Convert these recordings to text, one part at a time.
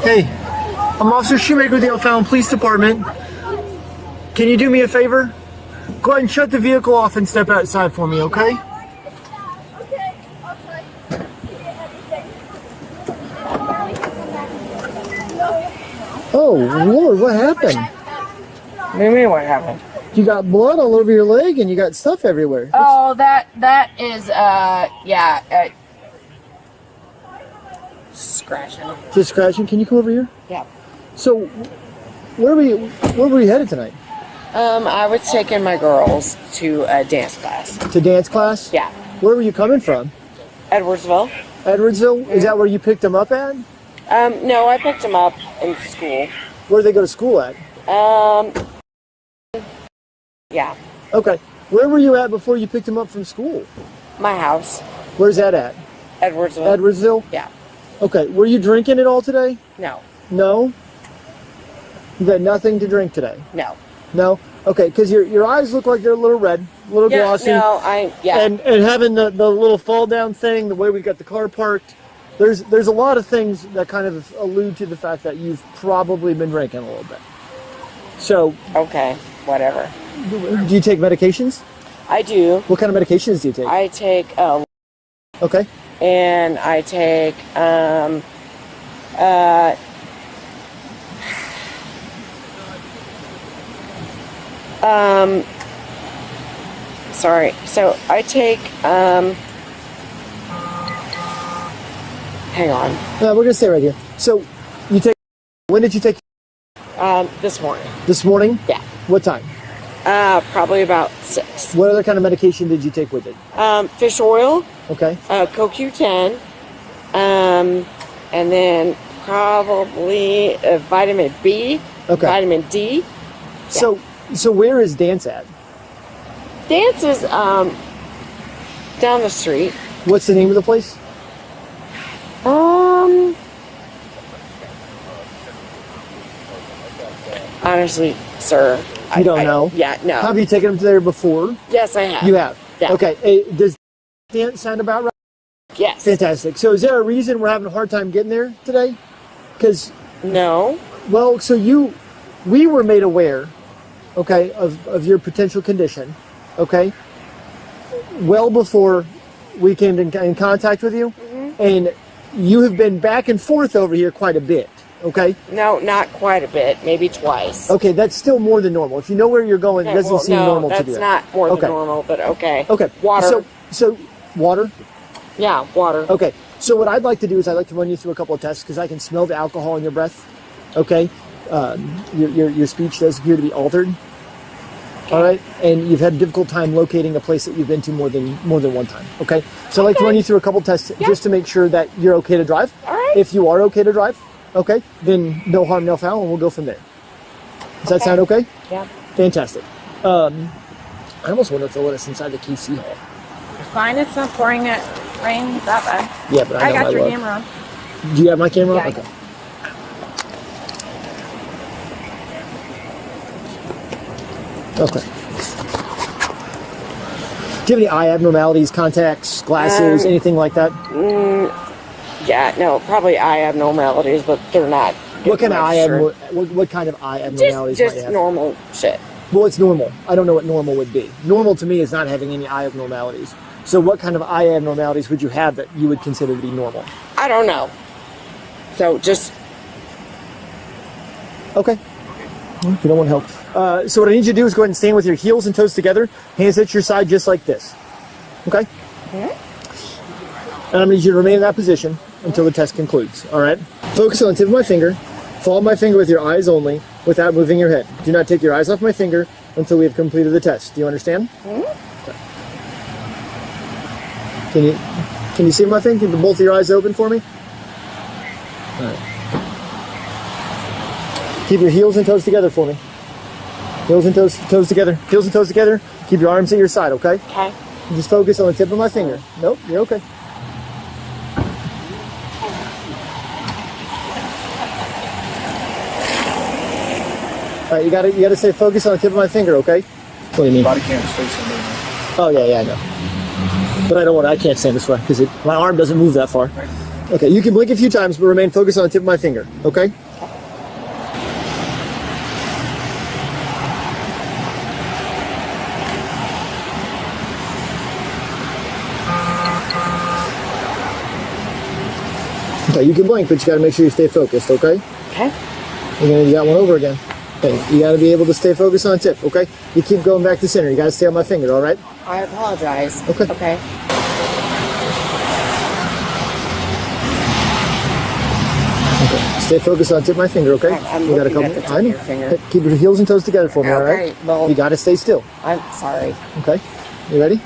Hey, I'm Officer Shoemaker with the O'Fallon Police Department. Can you do me a favor? Go ahead and shut the vehicle off and step outside for me, okay? Okay, I'll try. Oh, Lord, what happened? What do you mean, what happened? You got blood all over your leg and you got stuff everywhere. Oh, that is, scratching. Just scratching. Can you come over here? Yeah. So, where were you headed tonight? I was taking my girls to a dance class. To dance class? Yeah. Where were you coming from? Edwardsville. Edwardsville? Is that where you picked them up at? No, I picked them up in school. Where do they go to school at? Yeah. Okay. Where were you at before you picked them up from school? My house. Where's that at? Edwardsville. Edwardsville? Yeah. Okay. Were you drinking at all today? No. No? You got nothing to drink today? No. No? Okay, because your eyes look like they're a little red, a little glossy. No, yeah. And having the little fall down thing, the way we've got the car parked, there's a lot of things that kind of allude to the fact that you've probably been drinking a little bit. So. Okay, whatever. Do you take medications? I do. What kind of medications do you take? I take, okay. And I take, sorry. So I take, hang on. We're going to stay right here. So you take, when did you take? This morning. This morning? Yeah. What time? Probably about 6. What other kind of medication did you take with it? Fish oil. Okay. CoQ10. And then probably vitamin B. Okay. Vitamin D. Yeah. So where is dance at? Dance is down the street. What's the name of the place? Honestly, sir, you don't know? Yeah, no. Have you taken them there before? Yes, I have. You have? Yeah. Okay. Does dance sound about right? Yes. Fantastic. So is there a reason we're having a hard time getting there today? Because no. Well, so we were made aware, okay, of your potential condition, okay, well before we came in contact with you, and you have been back and forth over here quite a bit, okay? No, not quite a bit, maybe twice. Okay, that's still more than normal. If you know where you're going, it doesn't seem normal to you. that's not more than normal, but okay. Okay. Water. So water? Yeah, water. Okay. So what I'd like to do is I'd like to run you through a couple of tests because I can smell the alcohol in your breath, okay? Your speech does appear to be altered. Okay. All right, and you've had a difficult time locating a place that you've been to more than one time. Okay, so I'd like to run you through a couple tests just to make sure that you're okay to drive. All right. If you are okay to drive, okay, then no harm, no foul, and we'll go from there. Does that sound okay? Yeah. Fantastic. I almost wonder if they'll let us inside the KC hall. Fine, it's not pouring it rain that bad. Yeah, but I know got my your luck. camera on. Do you have my camera? Yeah, Okay. Okay. Do you have any eye abnormalities, contacts, glasses, anything like that? Yeah, no, probably eye abnormalities, but they're not. What kind of what kind of eye abnormalities might you Just have? normal shit. Well, it's normal. I don't know what normal would be. Normal to me is not having any eye abnormalities. So what kind of eye abnormalities would you have that you would consider to be normal? I don't know. So just... Okay. Well, if you don't want help. So what I need you to do is go ahead and stand with your heels and toes together, hands at your side just like this. Okay? And I'm going to need you to remain in that position until the test concludes. All right? Focus on the tip of my finger. Follow my finger with your eyes only without moving your head. Do not take your eyes off my finger until we have completed the test. Do you understand? Okay. Can you see my thing? Keep both of your eyes open for me? All right. Keep your heels and toes together for me. Heels and toes together. Heels and toes together. Keep your arms at your side, okay? Okay. Just focus on the tip of my finger. Nope, you're okay. All right, you gotta stay focused on the tip of my finger, okay? What do you mean? Body cam's facing me. Oh yeah, I know. But I can't stand this way because my arm doesn't move that far. Okay, you can blink a few times, but remain focused on the tip of my finger, okay? Okay, you can blink, but you gotta make sure you stay focused, okay? Okay. You're gonna do that one over again. Okay, you gotta be able to stay focused on the tip, okay? You keep going back to center. You gotta stay on my finger, all right? I apologize. Okay. Okay. Okay. Stay focused on the tip of my finger, okay? I'm We got a looking couple. at the tip of your finger. Okay, keep your heels and toes together for me, all right? Okay, well- You gotta stay still. I'm sorry. Okay. You ready?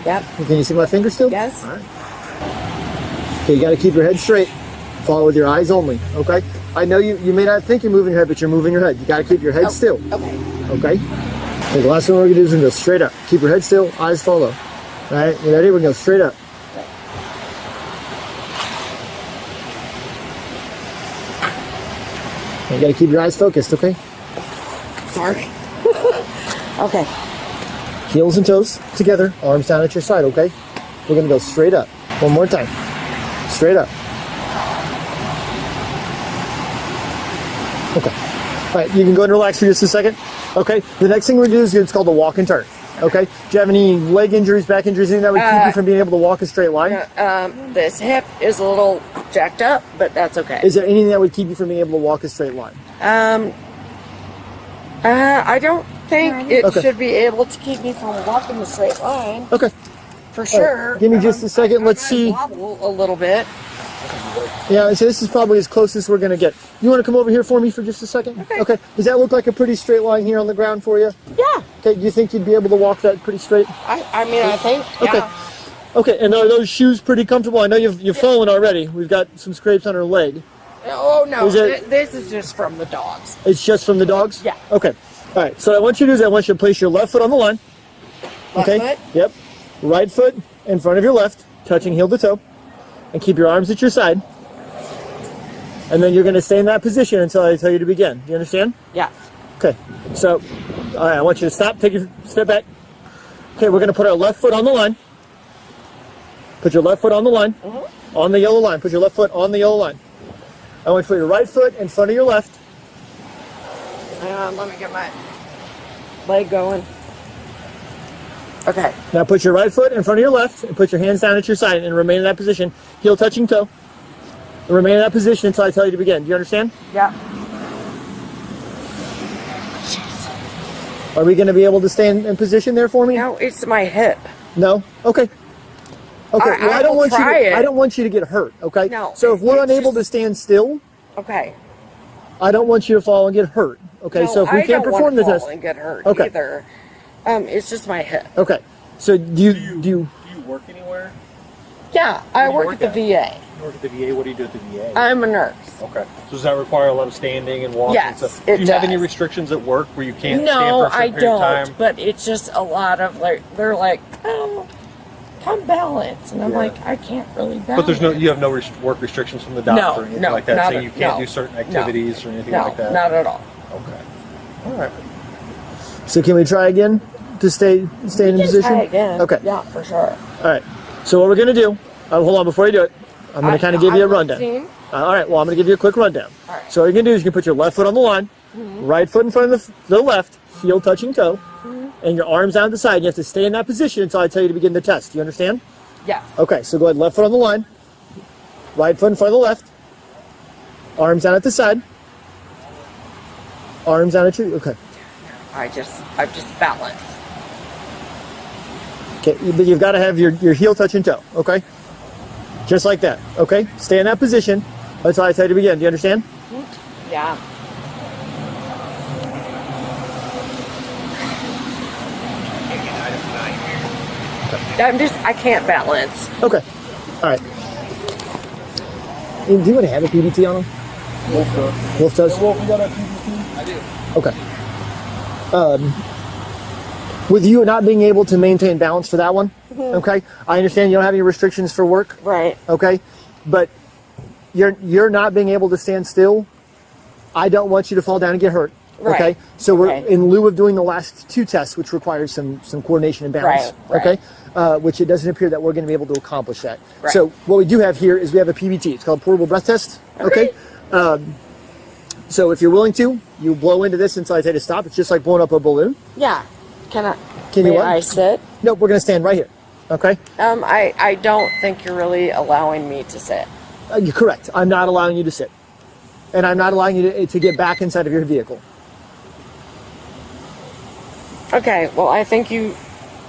Yep. Can you see my finger still? Yes. All right. Okay, you gotta keep your head straight. Follow with your eyes only, okay? I know you may not think you're moving your head, but you're moving your head. You gotta keep your head still, Okay. okay? Okay, the last one we're gonna do is we're gonna go straight up. Keep your head still, eyes follow. All right, you ready? We're gonna go straight up. You gotta keep your eyes focused, okay? Sorry. Okay. Heels and toes together, arms down at your side, okay? We're gonna go straight up. One more time. Straight up. Okay. All right, you can go and relax for just a second. Okay, the next thing we're gonna do is it's called the walk and turn. Okay, do you have any leg injuries, back injuries, anything that would keep you from being able to walk a straight line? This hip is a little jacked up, but that's okay. Is there anything that would keep you from being able to walk a straight line? I don't think it Okay. should be able to keep me from walking the straight line. Okay, For sure. give me just a second. Let's see. Wobble a little bit. Yeah, so this is probably as close as we're gonna get. You want to come over here for me for just a second? Okay. Does that look like a pretty straight line here on the ground for you? Yeah. Okay. Do you think you'd be able to walk that pretty straight? I mean, I think. Okay. Yeah. Okay. And are those shoes pretty comfortable? I know you've fallen already. We've got some scrapes on her leg. Oh no, Is it- this is just from the dogs. It's just from the dogs? Yeah. Okay. All right. So what I want you to do is I want you to place your left foot on the line. Left Okay. foot? Yep. Right foot in front of your left, touching heel to toe, and keep your arms at your side. And then you're going to stay in that position until I tell you to begin. Do you understand? Yes. Okay. So, all right. I want you to stop. Take a step back. Okay. We're going to put our left foot on the line. Put your left foot on the line. On the yellow line. Put your left foot on the yellow line. I want you to put your right foot in front of your left. Let me get my leg going. Okay. Now put your right foot in front of your left and put your hands down at your side and remain in that position. Heel touching toe. And remain in that position until I tell you to begin. Do you understand? Yeah. Are we going to be able to stay in position there for me? No, it's my hip. No? Okay. Okay. I will want try you to, it. I don't want you to get hurt, okay? No, So if we're it's unable just- to stand still, Okay. I don't want you to fall and get hurt. Okay? No, So if we I can't don't perform want the to fall test. and get hurt Okay. either. It's just my hip. Okay. So do you Do you work anywhere? Yeah, I do you work work at the at? VA. You work at the VA. What do you do at the VA? I'm a nurse. Okay. So does that require a lot of standing and walking? Yes, and stuff? it Do you have any does. restrictions at work where you can't stand No, for a I certain period of time? don't. But it's just a lot of they're like, oh, come balance, and I'm Yeah. like, I can't really balance. But there's no, you have no work restrictions from the doctor No, or anything no, like that, not saying at- you can't no, do certain no. activities or anything No, like that. not at all. Okay. All right. So can we try again to stay in position? Try again. Okay. Yeah, for sure. All right. So what we're going to do, hold on before you do it, I'm going to kind of give you a rundown. Listening. All right, well, I'm going to give you a quick rundown. All right. So what you're going to do is you can put your left foot on the line, right foot in front of the left, heel touching toe, and your arms down to the side. You have to stay in that position until I tell you to begin the test. Do you understand? Yes. Okay, so go ahead, left foot on the line, right foot in front of the left, arms down at the side, arms down at your, okay. I'm just balanced. Okay, but you've got to have your heel touching toe, okay? Just like that, okay? Stay in that position until I tell you to begin. Do you understand? Yeah. I can't balance. Okay. All right. Do you want to have a PDT on him? Wolf does? Wolf, you got a PVT? I do. Okay. With you not being able to maintain balance for that one, okay? I understand you don't have any restrictions for work, Right. okay? But you're not being able to stand still. I don't want you to fall down and get hurt. Right. Okay, so we're Okay. in lieu of doing the last 2 tests, which requires some coordination and balance. Right, right. Okay, which it doesn't appear that we're going to be able to accomplish that. Right. So what we do have here is we have a PBT. It's called portable breath test. Okay. So if you're willing to, you blow into this until I say to stop. It's just like blowing up a balloon. Yeah. Can you may what? I sit? No, we're going to stand right here. Okay. I don't think you're really allowing me to sit. You're correct. I'm not allowing you to sit, and I'm not allowing you to get back inside of your vehicle. Okay, well, I think you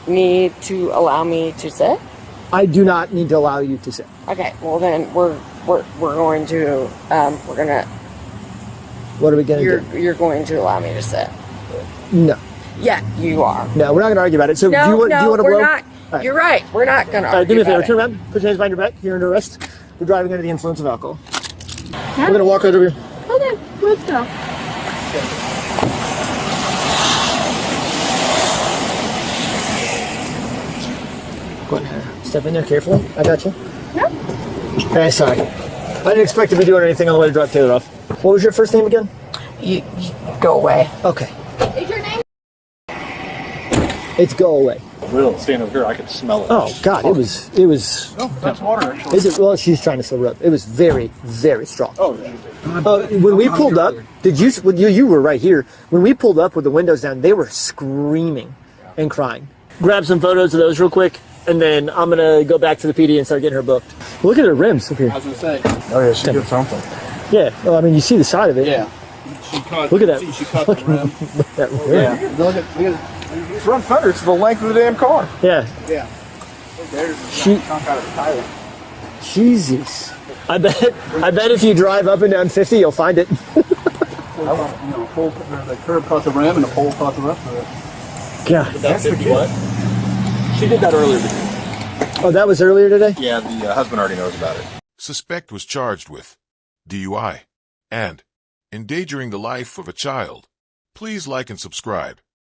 need to allow me to sit. I do not need to allow you to sit. Okay, well then we're going to we're gonna What are we going to do? you're going to allow me to sit. No, Yeah, you are. no, we're not going to argue about it. So No, do you want to we're blow? not. All right. You're right. We're not gonna All right, do argue me a favor. about Turn it. around. Put your hands behind your back. You're under arrest. We're driving under the influence of alcohol. We're going to walk right over here. Okay, let's go. Go ahead. Step in there carefully. I got you. No. Hey, sorry. I didn't expect to be doing anything on the way to drop Taylor off. What was your first name again? You go away. Okay. Is your name? It's go away. Real stand over here, I could smell it. Oh God, it was. Oh, that's water actually. Is it? Well, she's trying to slow her up. It was very, very strong. Oh, When we pulled up, you were right here. When we pulled up with the windows down, they were screaming and crying. Grab some photos of those real quick, and then I'm gonna go back to the PD and start getting her booked. Look at her rims. Look here. I was gonna say. Oh yeah, she did something. Yeah. Well, I mean, you see the side of it. Yeah. She cut. Look at that. She cut the rim. That rim. Yeah. Look at front fender. It's the length of the damn car. Yeah. Yeah. There's She- chunk out of the tire. Jesus. I bet if you drive up and down 50, you'll find it. Pole, the curb cut the rim and the pole cut the rest of it. God. That's the what? She did that earlier today. Oh, that was earlier today? Yeah, the husband already knows about it. Suspect was charged with DUI and endangering the life of a child. Please like and subscribe.